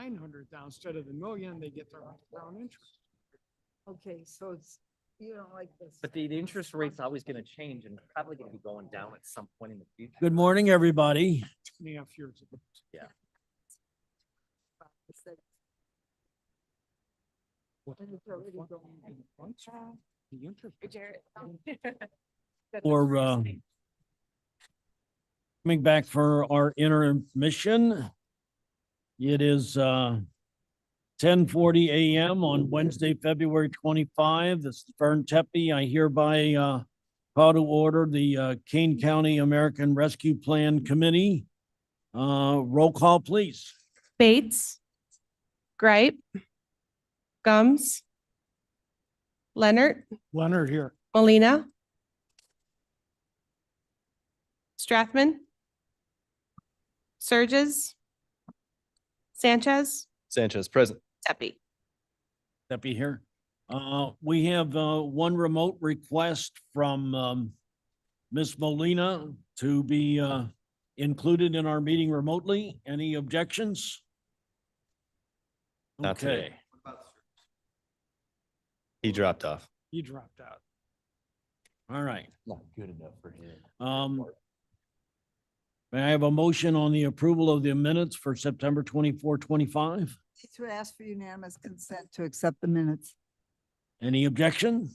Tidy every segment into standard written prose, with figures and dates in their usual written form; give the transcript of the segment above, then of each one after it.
900 down instead of the million, they get their down interest. Okay, so it's, you don't like this. But the interest rate's always gonna change and probably gonna be going down at some point in the future. Good morning, everybody. 2.5 years ago. And it's already going down. The interest. For coming back for our intermission. It is 10:40 a.m. on Wednesday, February 25. This is Vern Tepe. I hereby call to order the Kane County American Rescue Plan Committee. Roll call, please. Bates, Gripe, Gums, Leonard, Leonard here. Molina, Strathman, Surges, Sanchez, Sanchez, present. Tepe. Tepe here. We have one remote request from Ms. Molina to be included in our meeting remotely. Any objections? Not today. Okay. He dropped off. He dropped out. All right. Not good enough for him. May I have a motion on the approval of the minutes for September 24, 25? To ask for unanimous consent to accept the minutes. Any objection?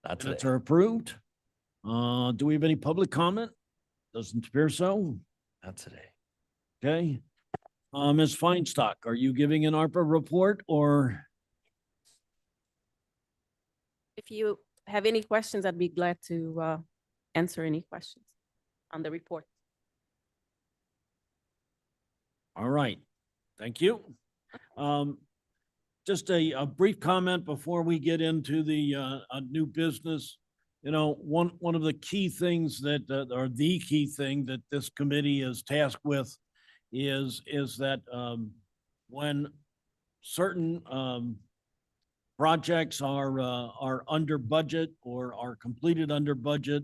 Not Minutes today. are approved. Do we have any public comment? Doesn't appear so. Not today. Okay. Ms. Feinstock, are you giving an ARPA report or? If you have any questions, I'd be glad to answer any questions on the report. All right, thank you. Just a brief comment before we get into the new business. You know, one of the key things that, or the key thing that this committee is tasked with is that when certain projects are under budget or are completed under budget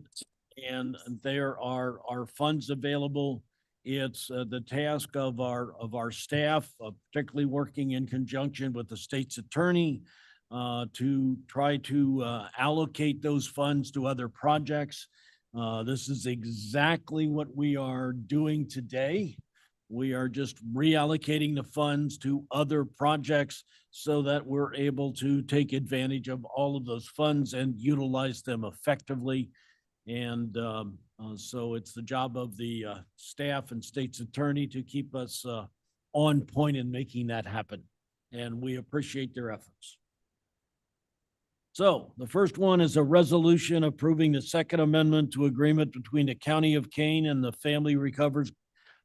and there are funds available, it's the task of our staff, particularly working in conjunction with the state's attorney, to try to allocate those funds to other projects. This is exactly what we are doing today. We are just reallocating the funds to other projects so that we're able to take advantage of all of those funds and utilize them effectively. And so it's the job of the staff and state's attorney to keep us on point in making that happen. And we appreciate their efforts. So the first one is a resolution approving the Second Amendment to agreement between the County of Kane and the Family Recovers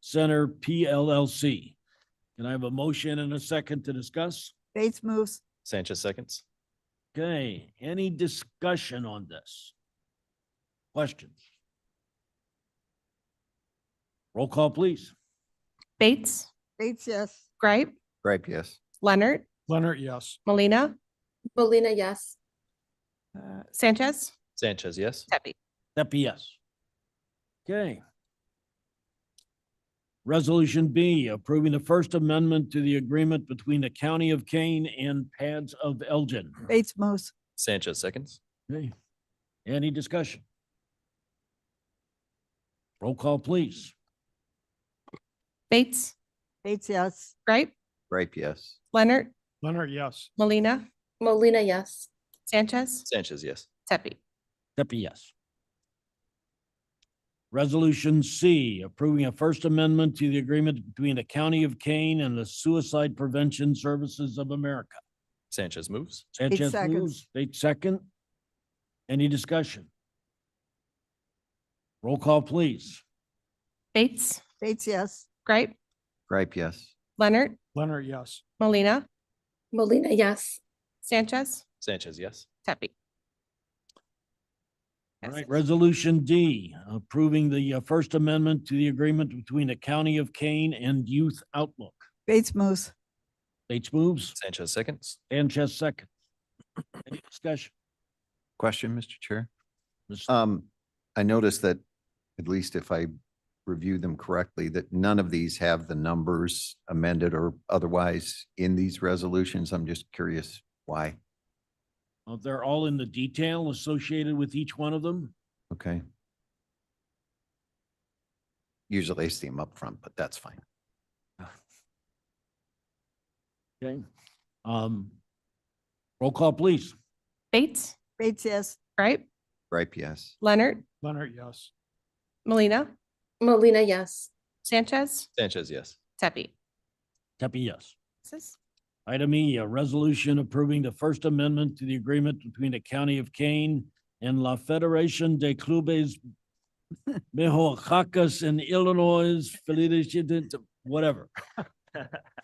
Center PLLC. Can I have a motion and a second to discuss? Bates moves. Sanchez seconds. Okay, any discussion on this? Questions? Roll call, please. Bates, Bates, yes. Gripe, Gripe, yes. Leonard, Leonard, yes. Molina, Molina, yes. Sanchez, Sanchez, yes. Tepe. Step yes. Okay. Resolution B, approving the First Amendment to the agreement between the County of Kane and PADS of Elgin. Bates moves. Sanchez seconds. Okay. Any discussion? Roll call, please. Bates, Bates, yes. Gripe, Gripe, yes. Leonard, Leonard, yes. Molina, Molina, yes. Sanchez, Sanchez, yes. Tepe. Step yes. Resolution C, approving a First Amendment to the agreement between the County of Kane and the Suicide Prevention Services of America. Sanchez moves. Sanchez seconds. moves, Bates second. Any discussion? Roll call, please. Bates, Bates, yes. Gripe, Gripe, yes. Leonard, Leonard, yes. Molina, Molina, yes. Sanchez, Sanchez, yes. Tepe. All right, Resolution D, approving the First Amendment to the agreement between the County of Kane and Youth Outlook. Bates moves. Bates moves, Sanchez seconds. Sanchez second. Any discussion? Question, Mr. Chair. Ms. I noticed that, at least if I reviewed them correctly, that none of these have the numbers amended or otherwise in these resolutions. I'm just curious why. They're all in the detail associated with each one of them. Okay. Usually I see them up front, but that's fine. Okay. Roll call, please. Bates, Bates, yes. Gripe, Gripe, yes. Leonard, Leonard, yes. Molina, Molina, yes. Sanchez, Sanchez, yes. Tepe. Tepe, yes. Passes. Item E, a resolution approving the First Amendment to the agreement between the County of Kane and La Federación de Clubes Mexicanos in Illinois, whatever.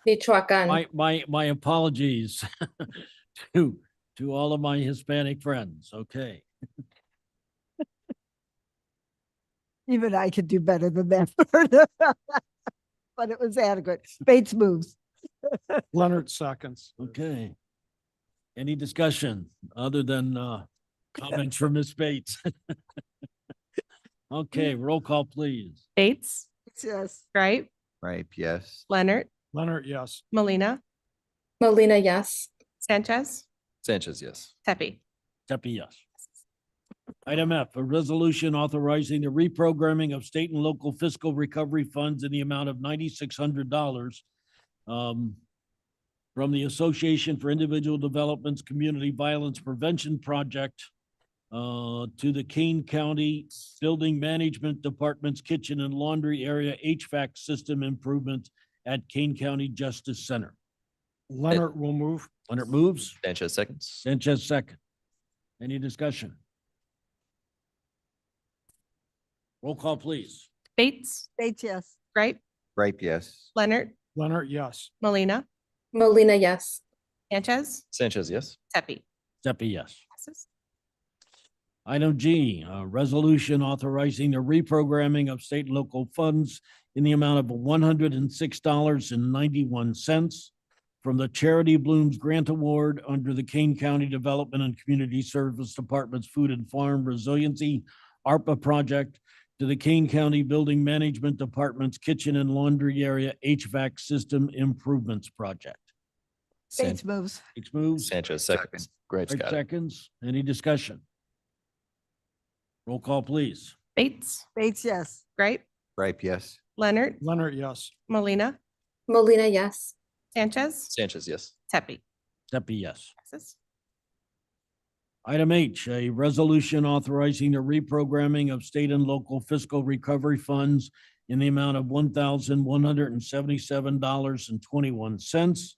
Michoacan. My apologies to all of my Hispanic friends. Okay. Even I could do better than that. But it was adequate. Bates moves. Leonard seconds. Okay. Any discussion other than comments from Ms. Bates? Okay, roll call, please. Bates, Bates, yes. Gripe, Gripe, yes. Leonard, Leonard, yes. Molina, Molina, yes. Sanchez, Sanchez, yes. Tepe. Tepe, yes. Item F, a resolution authorizing the reprogramming of state and local fiscal recovery funds in the amount of $9,600 from the Association for Individual Development's Community Violence Prevention Project to the Kane County Building Management Department's kitchen and laundry area HVAC system improvements at Kane County Justice Center. Leonard will move. Leonard moves, Sanchez seconds. Sanchez second. Any discussion? Roll call, please. Bates, Bates, yes. Gripe, Gripe, yes. Leonard, Leonard, yes. Molina, Molina, yes. Sanchez, Sanchez, yes. Tepe. Tepe, yes. Passes. Item G, a resolution authorizing the reprogramming of state and local funds in the amount of $106.91 from the Charity Blooms Grant Award under the Kane County Development and Community Service Department's Food and Farm Resiliency ARPA project to the Kane County Building Management Department's Kitchen and Laundry Area HVAC System Improvements Project. Bates moves. Six moves, Sanchez seconds. Gripe's Greg got it. seconds. Any discussion? Roll call, please. Bates, Bates, yes. Gripe, Gripe, yes. Leonard, Leonard, yes. Molina, Molina, yes. Sanchez, Sanchez, yes. Tepe. Tepe, yes. Passes. Item H, a resolution authorizing the reprogramming of state and local fiscal recovery funds in the amount of $1,177.21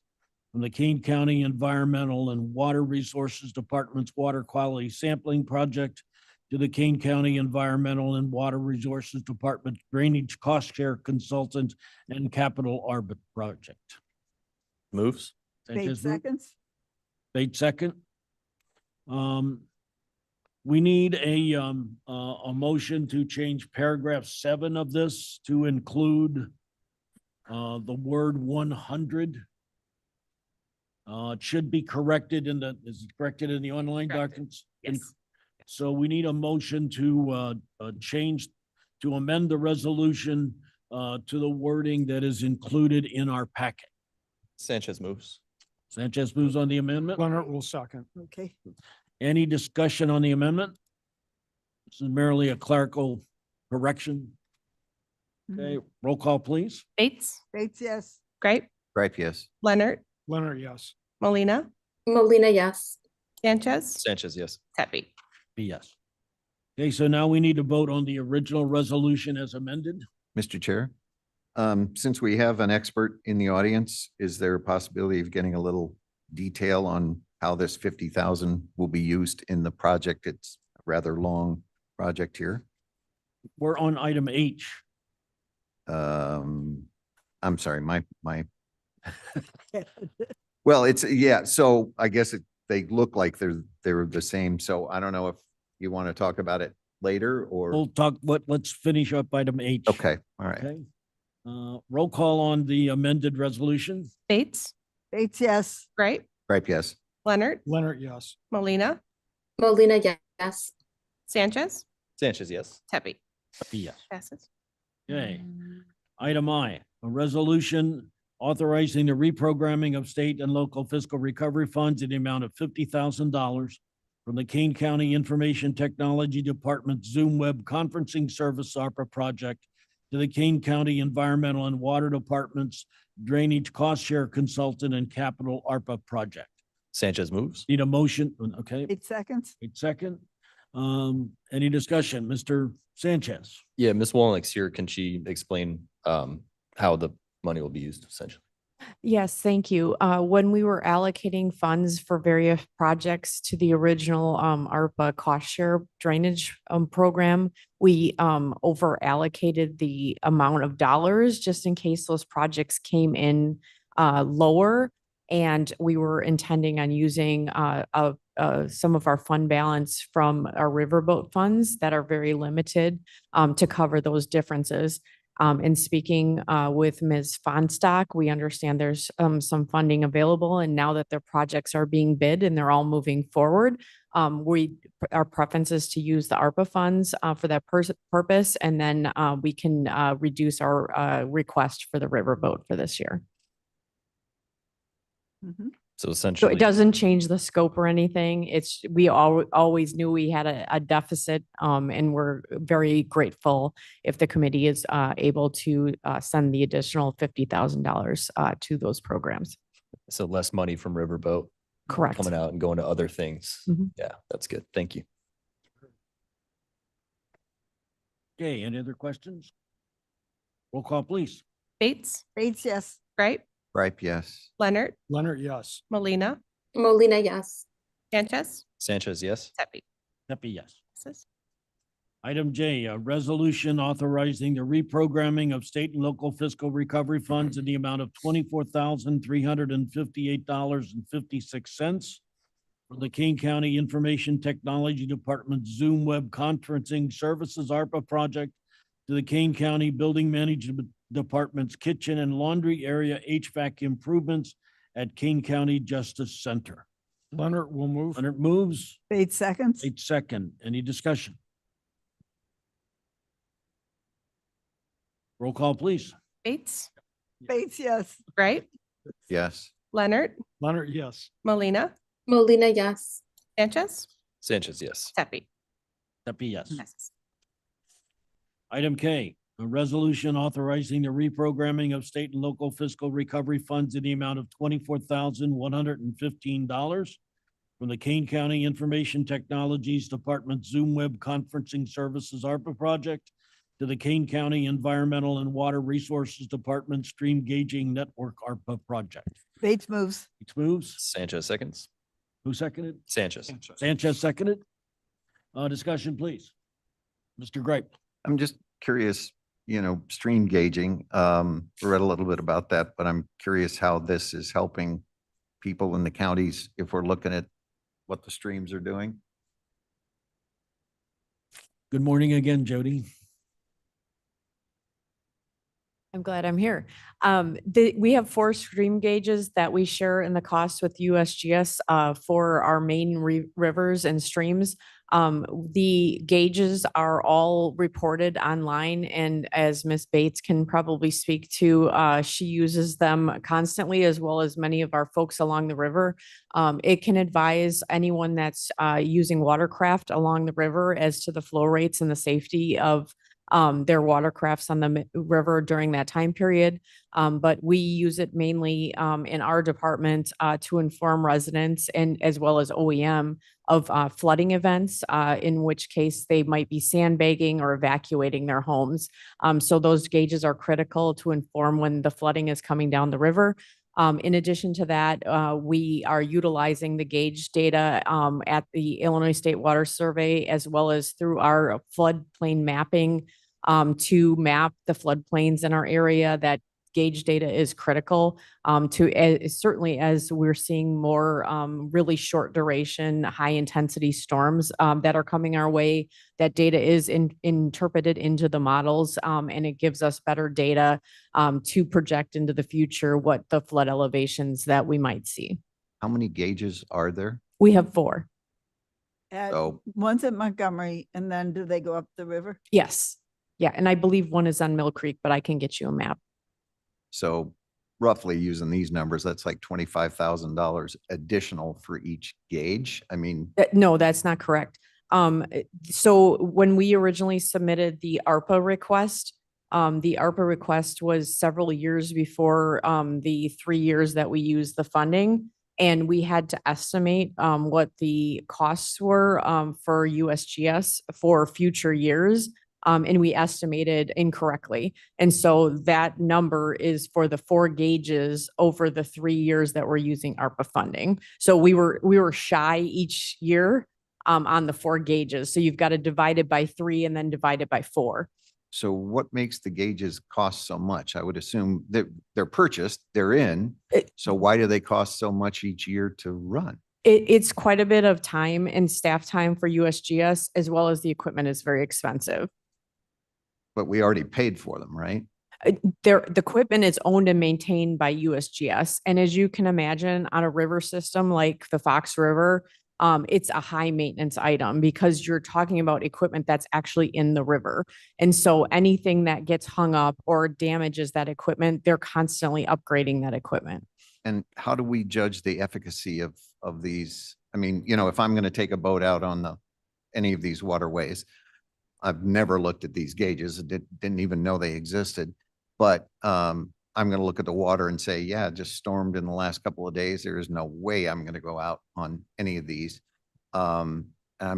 from the Kane County Environmental and Water Resources Department's Water Quality Sampling Project to the Kane County Environmental and Water Resources Department Drainage Cost Share Consultant and Capital Arbit Project. Moves. Bates Sanchez move. seconds. Bates second. We need a motion to change paragraph 7 of this to include the word 100. It should be corrected is it corrected in the online Corrected. documents? Yes. So we need a motion to amend the resolution to the wording that is included in our packet. Sanchez moves. Sanchez moves on the amendment. Leonard will second. Okay. Any discussion on the amendment? This is merely a clerical correction. Okay, roll call, please. Bates, Bates, yes. Gripe, Gripe, yes. Leonard, Leonard, yes. Molina, Molina, yes. Sanchez, Sanchez, yes. Tepe. Yes. Okay, so now we need to vote on the original resolution as amended. Mr. Chair, since we have an expert in the audience, is there a possibility of getting a little detail on how this 50,000 will be used in the project? It's a rather long project here. We're on item H. I'm sorry, my. Well, it's, yeah, so I guess they look like they're the same. So I don't know if you want to talk about it later or, We'll talk, let's finish up item H. okay, all right. Okay. Roll call on the amended resolution. Bates, Bates, yes. Gripe, Gripe, yes. Leonard, Leonard, yes. Molina, Molina, yes. Sanchez, Sanchez, yes. Tepe. Yes. Passes. Okay. Item I, a resolution authorizing the reprogramming of state and local fiscal recovery funds in the amount of $50,000 from the Kane County Information Technology Department Zoom Web Conferencing Service ARPA project to the Kane County Environmental and Water Department's Drainage Cost Share Consultant and Capital ARPA project. Sanchez moves. Need a motion? Okay, 8 seconds. 8 second. Any discussion? Mr. Sanchez? Yeah, Ms. Walnick's here. Can she explain how the money will be used essentially? Yes, thank you. When we were allocating funds for various projects to the original ARPA cost share drainage program, we over allocated the amount of dollars just in case those projects came in lower. And we were intending on using some of our fund balance from our riverboat funds that are very limited to cover those differences. In speaking with Ms. Fonstock, we understand there's some funding available, and now that their projects are being bid and they're all moving forward, our preference is to use the ARPA funds for that purpose, and then we can reduce our request for the riverboat for this year. Mhm. So So essentially. it doesn't change the scope or anything. It's, we always knew we had a deficit, and we're very grateful if the committee is able to send the additional $50,000 to those programs. So less money from Riverboat. Correct. Coming out and going to other things. Mhm. Yeah, that's good. Thank you. Okay, any other questions? Roll call, please. Bates, Bates, yes. Gripe, Ripe, yes. Leonard, Leonard, yes. Molina, Molina, yes. Sanchez, Sanchez, yes. Pepe. Pepe, yes. Passes. Item J, a resolution authorizing the reprogramming of state and local fiscal recovery funds in the amount of $24,358.56 for the Kane County Information Technology Department Zoom Web Conferencing Services ARPA project to the Kane County Building Management Department's kitchen and laundry area HVAC improvements at Kane County Justice Center. Leonard will move. Leonard moves, 8 seconds. 8 second. Any discussion? Roll call, please. Bates, Bates, yes. Gripe, Yes. Leonard, Leonard, yes. Molina, Molina, yes. Sanchez, Sanchez, yes. Pepe. Pepe, yes. Passes. Item K, a resolution authorizing the reprogramming of state and local fiscal recovery funds in the amount of $24,115 from the Kane County Information Technologies Department Zoom Web Conferencing Services ARPA project to the Kane County Environmental and Water Resources Department Stream Gauging Network ARPA project. Bates moves. Bates moves. Sanchez seconds. Who seconded? Sanchez. Sanchez seconded. Discussion, please. Mr. Gripe. I'm just curious, stream gauging. Read a little bit about that, but I'm curious how this is helping people in the counties if we're looking at what the streams are doing. Good morning again, Jody. I'm glad I'm here. We have 4 stream gauges that we share in the cost with USGS for our main rivers and streams. The gauges are all reported online, and as Ms. Bates can probably speak to, she uses them constantly, as well as many of our folks along the river. It can advise anyone that's using watercraft along the river as to the flow rates and the safety of their watercrafts on the river during that time period. But we use it mainly in our department to inform residents and as well as OEM of flooding events, in which case they might be sandbagging or evacuating their homes. So those gauges are critical to inform when the flooding is coming down the river. In addition to that, we are utilizing the gauge data at the Illinois State Water Survey, as well as through our floodplain mapping to map the floodplains in our area. That gauge data is critical certainly as we're seeing more really short duration, high intensity storms that are coming our way. That data is interpreted into the models, and it gives us better data to project into the future what the flood elevations that we might see. How many gauges are there? We have 4. At, Oh. one's at Montgomery, and then do they go up the river? Yes. Yeah, and I believe one is on Mill Creek, but I can get you a map. So roughly using these numbers, that's like $25,000 additional for each gauge. I mean, No, that's not correct. So when we originally submitted the ARPA request was several years before, the 3 years that we used the funding. And we had to estimate, what the costs were, for USGS for future years. And we estimated incorrectly. And so that number is for the 4 gauges over the 3 years that we're using ARPA funding. So we were shy each year, on the 4 gauges. So you've got to divide it by 3 and then divide it by 4. so what makes the gauges cost so much? I would assume that they're purchased, they're in. So why do they cost so much each year to run? It's quite a bit of time and staff time for USGS, as well as the equipment is very expensive. But we already paid for them, right? The equipment is owned and maintained by USGS. And as you can imagine, on a river system like the Fox River, it's a high maintenance item because you're talking about equipment that's actually in the river. And so anything that gets hung up or damages that equipment, they're constantly upgrading that equipment. And how do we judge the efficacy of these? I mean, you know, if I'm going to take a boat out on any of these waterways, I've never looked at these gauges, didn't even know they existed. But I'm going to look at the water and say, yeah, it just stormed in the last couple of days. There is no way I'm going to go out on any of these. I'm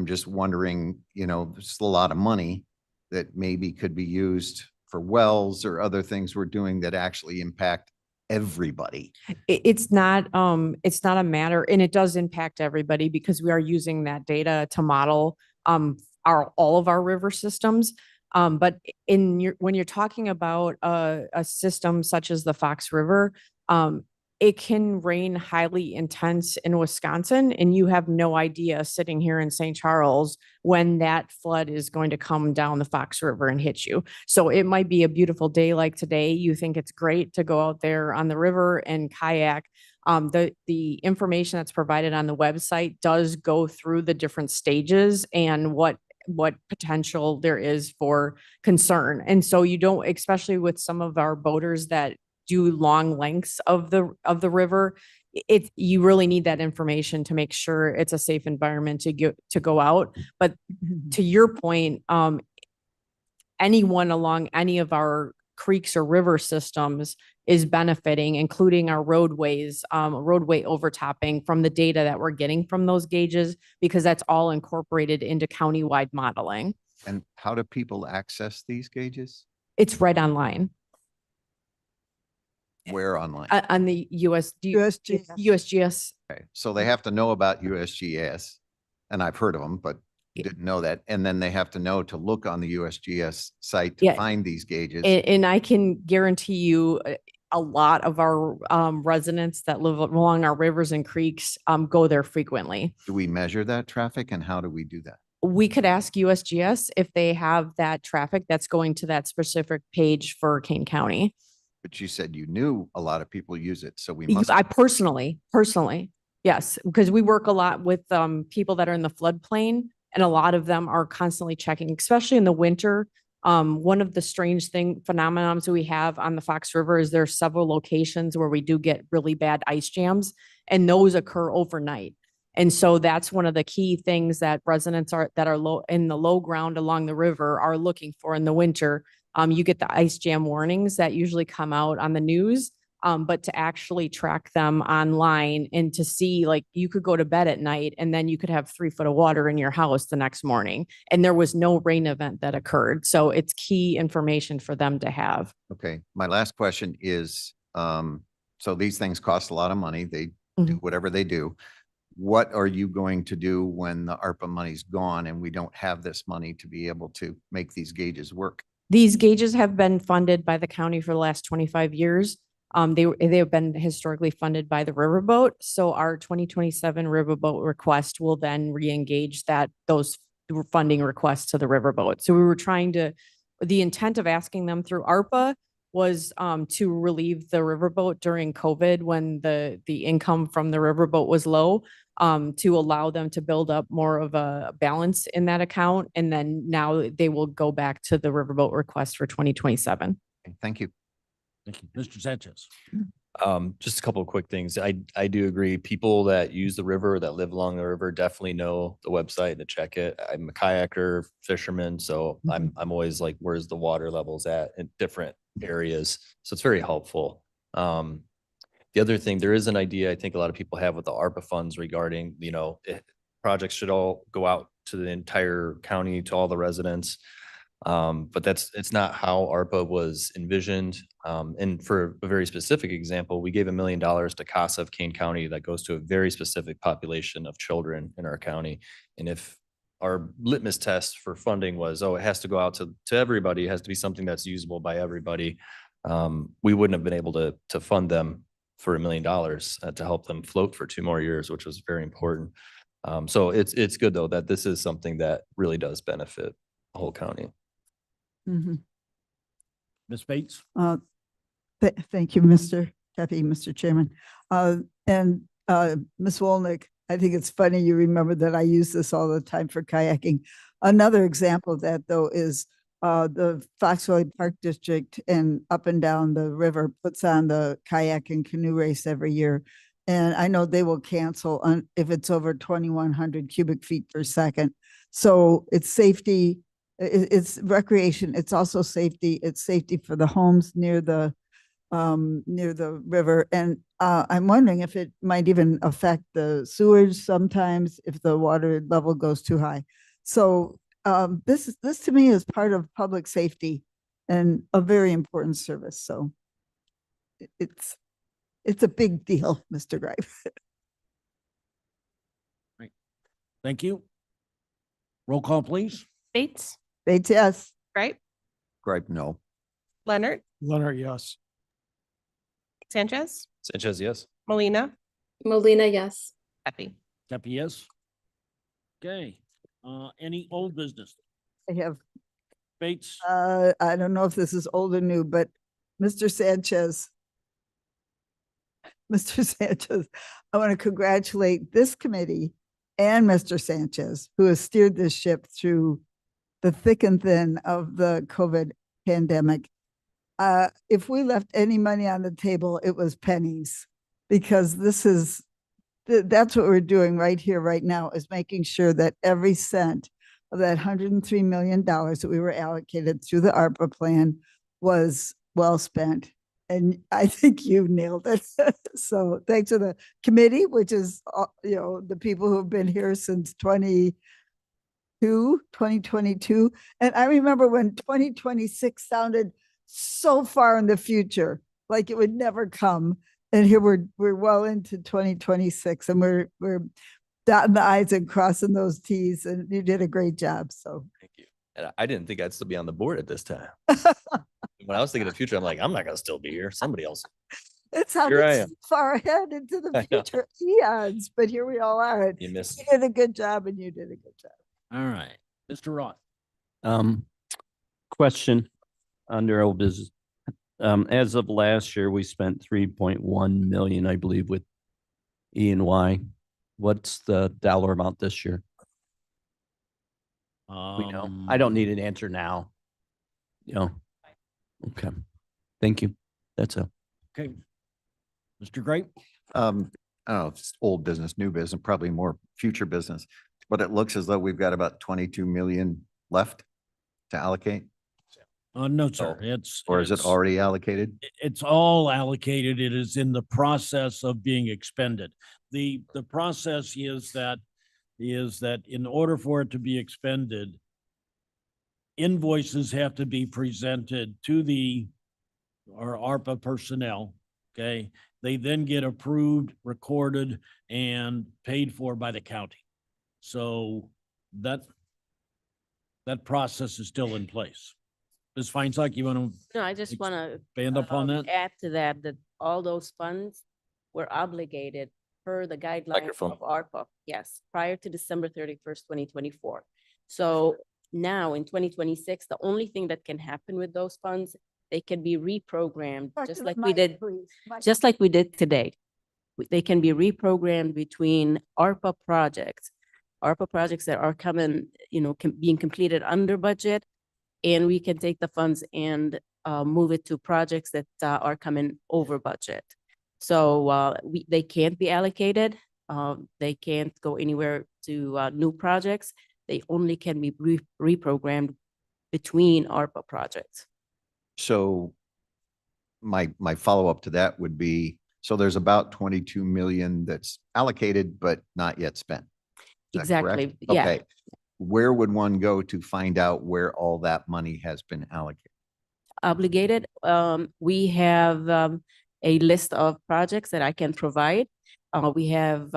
just wondering, you know, there's a lot of money that maybe could be used for wells or other things we're doing that actually impact everybody. It's not a matter, and it does impact everybody because we are using that data to model all of our river systems. But when you're talking about a system such as the Fox River, it can rain highly intense in Wisconsin, and you have no idea sitting here in St. Charles when that flood is going to come down the Fox River and hit you. So it might be a beautiful day like today. You think it's great to go out there on the river and kayak. The information that's provided on the website does go through the different stages and what potential there is for concern. And so you don't, especially with some of our boaters that do long lengths of the river, you really need that information to make sure it's a safe environment to go out. But to your point, anyone along any of our creeks or river systems is benefiting, including our roadways, roadway overtopping from the data that we're getting from those gauges, because that's all incorporated into countywide modeling. And how do people access these gauges? It's right online Where online? on the USGS. USGS. Okay, so they have to know about USGS, and I've heard of them, but didn't know that. And then they have to know to look on the USGS site to Yeah. find these gauges. And I can guarantee you a lot of our residents that live along our rivers and creeks go there frequently. Do we measure that traffic, and how do we do that? We could ask USGS if they have that traffic that's going to that specific page for Kane County. But you said you knew a lot of people use it, so we must. I personally, yes, because we work a lot with people that are in the floodplain, and a lot of them are constantly checking, especially in the winter. One of the strange phenomenons we have on the Fox River is there are several locations where we do get really bad ice jams, and those occur overnight. And so that's one of the key things that residents that are low in the low ground along the river are looking for in the winter. You get the ice jam warnings that usually come out on the news. But to actually track them online and to see, like, you could go to bed at night and then you could have 3 foot of water in your house the next morning, and there was no rain event that occurred. So it's key information for them to have. Okay, my last question is, so these things cost a lot of money. They do whatever they do. What are you going to do when the ARPA money's gone and we don't have this money to be able to make these gauges work? These gauges have been funded by the county for the last 25 years. They have been historically funded by the riverboat. So our 2027 riverboat request will then re-engage those funding requests to the riverboat. So we were the intent of asking them through ARPA was to relieve the riverboat during COVID when the income from the riverboat was low, to allow them to build up more of a balance in that account. And then now they will go back to the riverboat request for 2027. Thank you. Thank you. Mr. Sanchez. Just a couple of quick things. I do agree. People that use the river, that live along the river, definitely know the website to check it. I'm a kayaker, fisherman, so I'm always like, where's the water levels at in different areas? So it's very helpful. The other thing, there is an idea I think a lot of people have with the ARPA funds regarding, projects should all go out to the entire county, to all the residents. But it's not how ARPA was envisioned. And for a very specific example, we gave $1 million to CASA of Kane County that goes to a very specific population of children in our county. And if our litmus test for funding was, it has to go out to everybody, it has to be something that's usable by everybody, we wouldn't have been able to fund them for $1 million to help them float for 2 more years, which was very important. So it's good though, that this is something that really does benefit the whole county. Mhm. Ms. Bates? Thank you, Mr. Kathy, Mr. Chairman. And Ms. Wolnick, I think it's funny you remember that I use this all the time for kayaking. Another example of that though is the Fox Valley Park District and up and down the river puts on the kayak and canoe race every year. And I know they will cancel if it's over 2,100 cubic feet per second. So it's safety, it's recreation, it's also safety. It's safety for the homes near the river. And I'm wondering if it might even affect the sewage sometimes if the water level goes too high. So this to me is part of public safety and a very important service. So it's a big deal, Mr. Greif. Thank you. Roll call, please. Bates, Bates, yes. Gripe, Gripe, no. Leonard, Leonard, yes. Sanchez, Sanchez, yes. Molina, Molina, yes. Pepe. Deputy, yes. Okay, any old business? I have, Bates? I don't know if this is old or new, but Mr. Sanchez, I want to congratulate this committee and Mr. Sanchez, who has steered this ship through the thick and thin of the COVID pandemic. If we left any money on the table, it was pennies, because that's what we're doing right here, right now, is making sure that every cent of that $103 million that we were allocated through the ARPA plan was well spent. And I think you nailed it. So thanks to the committee, which is, the people who have been here since 2022. And I remember when 2026 sounded so far in the future, like it would never come. And here we're well into 2026, and we're dotting the i's and crossing those t's, and you did a great job. So Thank you. And I didn't think I'd still be on the board at this time. When I was thinking of the future, I'm like, I'm not gonna still be here. Somebody else. it's how Here I it's far ahead into I the know. future eons, but here we all are. And You missed. you did a good job, and you did a good job. All right, Mr. Roth. Question under old business. As of last year, we spent 3.1 million, I believe, with E&Y. What's the dollar amount this year? We know. I don't need an answer now. Okay. Thank you. That's it. Okay. Mr. Grape? I don't know if it's old business, new business, probably more future business, but it looks as though we've got about 22 million left to allocate. No, sir. Or is it already allocated? It's all allocated. It is in the process of being expended. The process is that in order for it to be expended, invoices have to be presented to our ARPA personnel. Okay. They then get approved, recorded, and paid for by the county. So that process is still in place. Ms. Feinsack, you want to No, I just want to expand upon that? add to that all those funds were obligated per the guidelines Microphone. of ARPA, yes, prior to December 31st, 2024. So now in 2026, the only thing that can happen with those funds they can be reprogrammed, Talk to just the like we mic, did, please. Mic. just like we did today. They can be reprogrammed between ARPA projects that are coming, being completed under budget. And we can take the funds and move it to projects that are coming over budget. So they can't be allocated. They can't go anywhere to new projects. They only can be reprogrammed between ARPA projects. So my follow-up to that would be, so there's about 22 million that's allocated but not yet spent. Is that correct? Exactly, yeah. Okay. Where would one go to find out where all that money has been allocated? Obligated. We have a list of projects that I can provide. We have,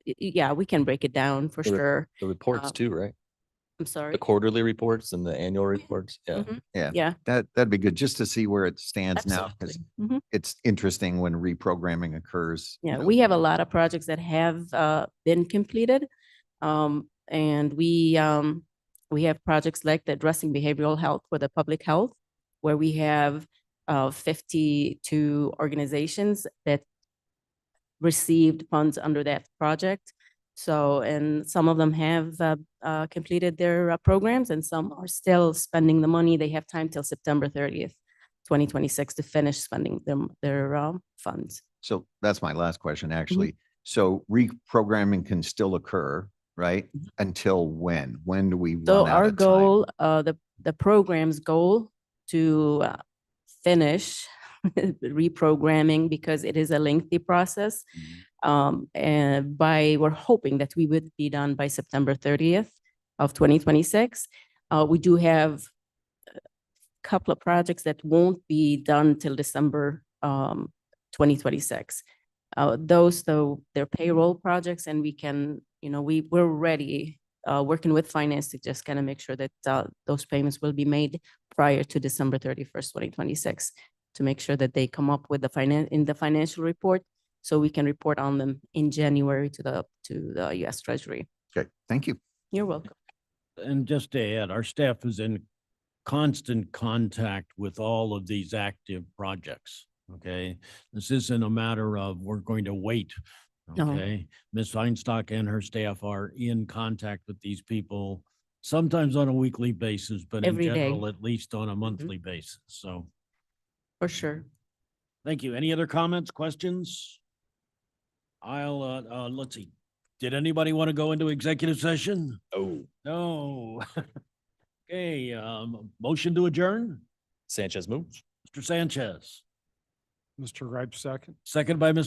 yeah, we can break it down for The re- sure. The reports Um, too, right? I'm sorry. The quarterly reports and the annual reports. Yeah. Mhm. Yeah. Yeah, That'd be good just to see where it stands now, because absolutely. Mhm. it's interesting when reprogramming occurs. Yeah, we have a lot of projects that have been completed. And we have projects like the addressing behavioral health for the public health, where we have 52 organizations that received funds under that project. So, and some of them have completed their programs, and some are still spending the money. They have time till September 30th, 2026 to finish spending their funds. So that's my last question, Mm-hmm. actually. So reprogramming can still occur, right? Until when? When do we So run out our of time? goal, the program's goal to finish reprogramming, because it is a lengthy process. And we're hoping that we would be done by September 30th of 2026. We do have a couple of projects that won't be done till December 2026. Those, though, they're payroll projects, and we can, we're ready, working with finance to just kind of make sure that those payments will be made prior to December 31st, 2026, to make sure that they come up with in the financial report, so we can report on them in January to the US Treasury. Okay, thank you. You're welcome. And just to add, our staff is in constant contact with all of these active projects. Okay, this isn't a matter of we're going to wait. No. Okay, Ms. Feinstock and her staff are in contact with these people, sometimes on a weekly basis, but in Every day. general, at least on a monthly basis. So For sure. thank you. Any other comments, questions? Let's see. Did anybody want to go into executive session? Oh, No. Okay, motion to adjourn? Sanchez moves. Mr. Sanchez, Mr. Ripe, second. second by Mr.